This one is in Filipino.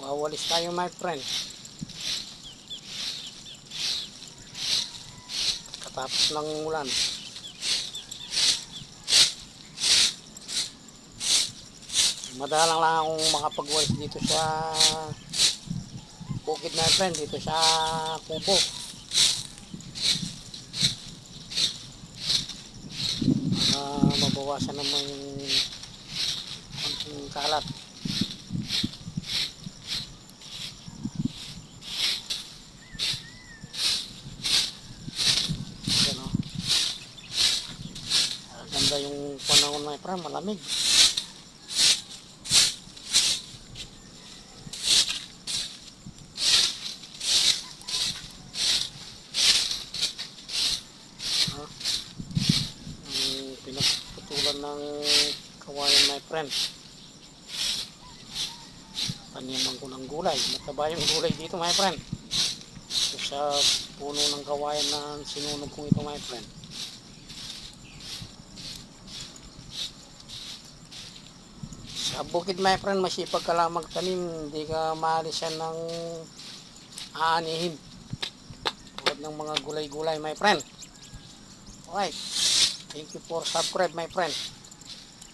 Wawalis tayo my friend. Katapos ng ulan. Madalang lang akong makapagwalis dito sa bukid my friend, dito sa kubo. Mabawasan naman yung konting kalat. Yan o. Ganda yung panahon my friend, malamig. Pinagputulan ng kawayan my friend. Taniman ko ng gulay. Mataba yung gulay dito my friend. Ito sa puno ng kawayan na sinunog kong ito my friend. Sa bukid my friend, masipag ka lang magtanim. Hindi ka maalis yan ng aanihin. Tulad ng mga gulay-gulay my friend. Alright. Thank you for subscribe my friend.